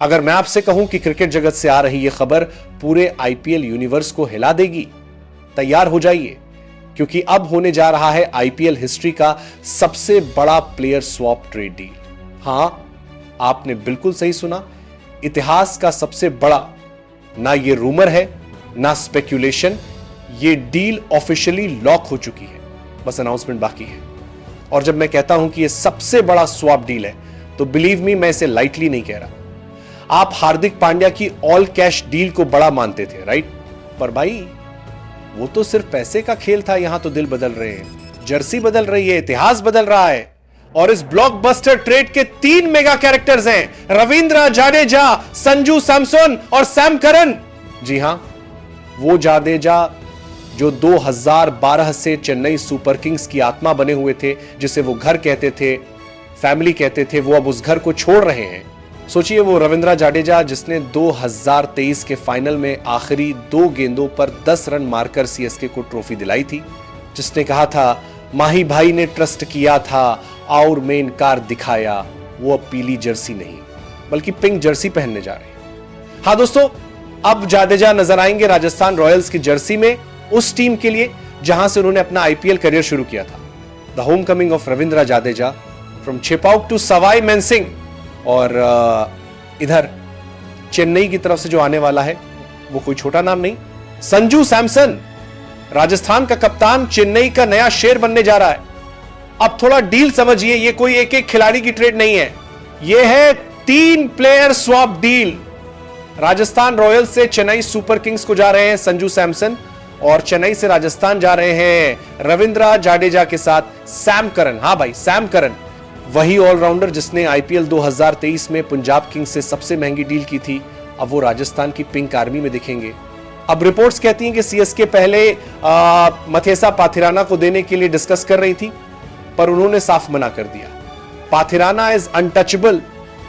अगर मैं आपसे कहूं कि क्रिकेट जगत से आ रही यह खबर पूरे आईपीएल यूनिवर्स को हिला देगी, तैयार हो जाइए, क्योंकि अब होने जा रहा है आईपीएल हिस्ट्री का सबसे बड़ा प्लेयर स्वैप ट्रेड डील। हां, आपने बिल्कुल सही सुना, इतिहास का सबसे बड़ा। ना ये रूमर है, ना स्पेक्यूलेशन, ये डील ऑफिशियली लॉक हो चुकी है, बस अनाउंसमेंट बाकी है। और जब मैं कहता हूं कि ये सबसे बड़ा स्वैप डील है, तो बिलीव मी, मैं इसे लाइटली नहीं कह रहा। आप हार्दिक पांड्या की ऑल कैश डील को बड़ा मानते थे, राइट? पर भाई, वो तो सिर्फ पैसे का खेल था। यहां तो दिल बदल रहे हैं, जर्सी बदल रही है, इतिहास बदल रहा है। और इस ब्लॉकबस्टर ट्रेड के 3 मेगा कैरेक्टर्स हैं, रविंद्र जाडेजा, संजू सैमसन और सैम करन। जी हां, वो जाडेजा जो 2012 से चेन्नई सुपर किंग्स की आत्मा बने हुए थे, जिसे वो घर कहते थे, फैमिली कहते थे, वो अब उस घर को छोड़ रहे हैं। सोचिए, वो रविंद्र जाडेजा जिसने 2023 के फाइनल में आखिरी 2 गेंदों पर 10 रन मारकर सीएसके को ट्रॉफी दिलाई थी, जिसने कहा था माही भाई ने ट्रस्ट किया था और मैं इनकार दिखाया, वो अब पीली जर्सी नहीं बल्कि पिंक जर्सी पहनने जा रहे हैं। हाँ दोस्तों, अब जाडेजा नजर आएंगे राजस्थान रॉयल्स की जर्सी में, उस टीम के लिए जहां से उन्होंने अपना आईपीएल करियर शुरू किया था। The homecoming of Ravindra Jadeja from Chepauk to Sawai Mansingh. और इधर चेन्नई की तरफ से जो आने वाला है वो कोई छोटा नाम नहीं, संजू सैमसन, राजस्थान का कप्तान, चेन्नई का नया शेर बनने जा रहा है। अब थोड़ा डील समझिए, ये कोई एक एक खिलाड़ी की ट्रेड नहीं है, ये है 3 player swap deal. Rajasthan Royals से चेन्नई सुपर किंग्स को जा रहे हैं संजू सैमसन, और चेन्नई से राजस्थान जा रहे हैं रविंद्र जाडेजा के साथ सैम करन। हां भाई, सैम करन, वही ऑलराउंडर जिसने आईपीएल 2023 में पंजाब किंग्स से सबसे महंगी डील की थी, अब वो राजस्थान की पिंक आर्मी में दिखेंगे। अब रिपोर्ट्स कहती हैं कि सीएसके पहले मथेसा पाथिराना को देने के लिए डिस्कस कर रही थी, पर उन्होंने साफ मना कर दिया। पाथिराना इज अनटचेबल,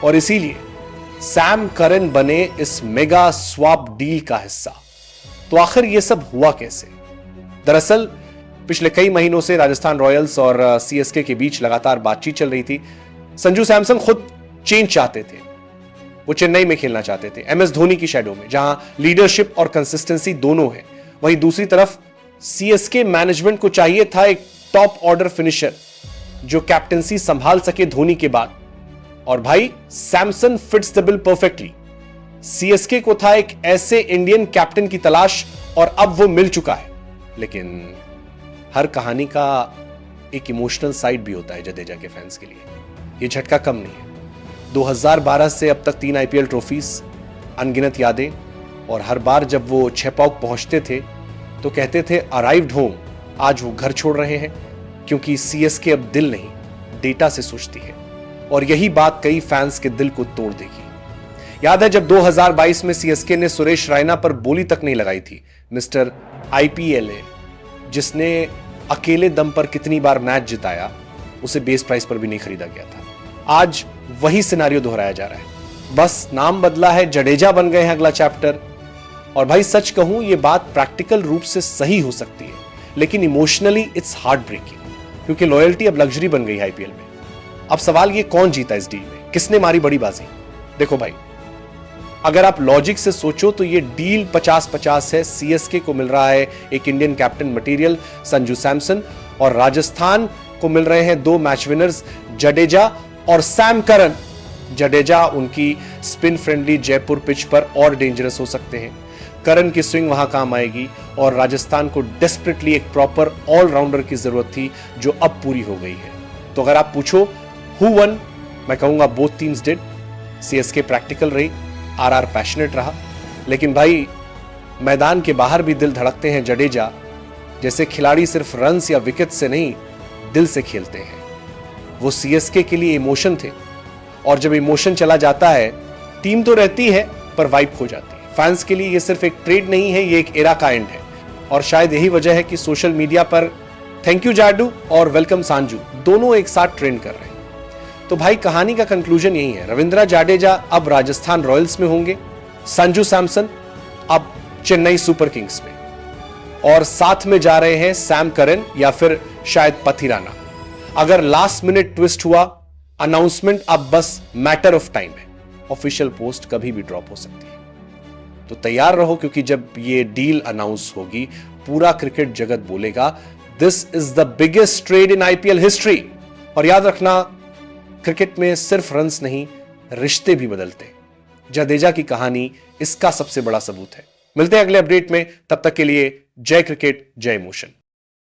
और इसीलिए सैम करन बने इस मेगा स्वैप डील का हिस्सा। तो आखिर यह सब हुआ कैसे? दरअसल पिछले कई महीनों से राजस्थान रॉयल्स और सीएसके के बीच लगातार बातचीत चल रही थी। संजू सैमसन खुद चेंज चाहते थे, वो चेन्नई में खेलना चाहते थे, एमएस धोनी की शैडो में, जहां लीडरशिप और कंसिस्टेंसी दोनों है। वहीं दूसरी तरफ सीएसके मैनेजमेंट को चाहिए था एक टॉप ऑर्डर फिनिशर जो कैप्टेंसी संभाल सके धोनी के बाद। और भाई, Samson fits the bill perfectly. CSK को था एक ऐसे इंडियन कैप्टन की तलाश, और अब वो मिल चुका है। लेकिन हर कहानी का एक इमोशनल साइड भी होता है जडेजा के फैंस के लिए। ये झटका कम नहीं है। 2012 से अब तक 3 आईपीएल ट्रॉफीज, अनगिनत यादें, और हर बार जब वो छिपाउक पहुंचते थे तो कहते थे अराइव्ड होम। आज वो घर छोड़ रहे हैं, क्योंकि सीएसके अब दिल नहीं, डेटा से सोचती है, और यही बात कई फैंस के दिल को तोड़ देगी। याद है जब 2022 में सीएसके ने सुरेश रायना पर बोली तक नहीं लगाई थी, मिस्टर आईपीएलए, जिसने अकेले दम पर कितनी बार मैच जिताया, उसे बेस प्राइस पर भी नहीं खरीदा गया था। आज वही सिनारियो दोहराया जा रहा है, बस नाम बदला है, जडेजा बन गए हैं अगला चैप्टर। और भाई सच कहूं, यह बात प्रैक्टिकल रूप से सही हो सकती है, लेकिन इमोशनली इट्स हार्ट ब्रेकिंग, क्योंकि लॉयल्टी अब लग्जरी बन गई है आईपीएल में। अब सवाल ये, कौन जीता इस डील में, किसने मारी बड़ी बाजी? देखो भाई, अगर आप लॉजिक से सोचो तो ये डील 50-50 है। सीएसके को मिल रहा है एक Indian captain material Sanju Samson, और राजस्थान को मिल रहे हैं 2 मैच विनर्स जडेजा और सैम करन। जडेजा उनकी स्पिन फ्रेंडली जयपुर पिच पर और डेंजरस हो सकते हैं, करन की स्विंग वहां काम आएगी, और राजस्थान को डेस्परेटली एक प्रॉपर ऑलराउंडर की जरूरत थी जो अब पूरी हो गई है। तो अगर आप पूछो हु वन, मैं कहूंगा both teams did. CSK practical रही, आरआर पैशनेट रहा, लेकिन भाई मैदान के बाहर भी दिल धड़कते हैं जडेजा जैसे खिलाड़ी सिर्फ रन्स या विकेट से नहीं, दिल से खेलते हैं। वो सीएसके के लिए इमोशन थे, और जब इमोशन चला जाता है, टीम तो रहती है पर वाइप हो जाती है। फैंस के लिए ये सिर्फ एक ट्रेड नहीं है, ये एक एरा का एंड है। और शायद यही वजह है कि सोशल मीडिया पर थैंक यू जाडू और वेलकम सांजू दोनों एक साथ ट्रेंड कर रहे हैं। तो भाई, कहानी का कंक्लूजन यही है, रविंद्र जाडेजा अब राजस्थान रॉयल्स में होंगे, संजू सैमसन अब चेन्नई सुपर किंग्स में, और साथ में जा रहे हैं सैम करन या फिर शायद पाथिराना। अगर लास्ट मिनट ट्विस्ट हुआ, अनाउंसमेंट अब बस मैटर ऑफ टाइम है। ऑफिशियल पोस्ट कभी भी ड्रॉप हो सकती है। तो तैयार रहो, क्योंकि जब ये डील अनाउंस होगी पूरा क्रिकेट जगत बोलेगा this is the biggest trade in IPL history. और याद रखना, क्रिकेट में सिर्फ रन्स नहीं, रिश्ते भी बदलते। जडेजा की कहानी इसका सबसे बड़ा सबूत है। मिलते हैं अगले अपडेट में, तब तक के लिए जय क्रिकेट, जय इमोशन।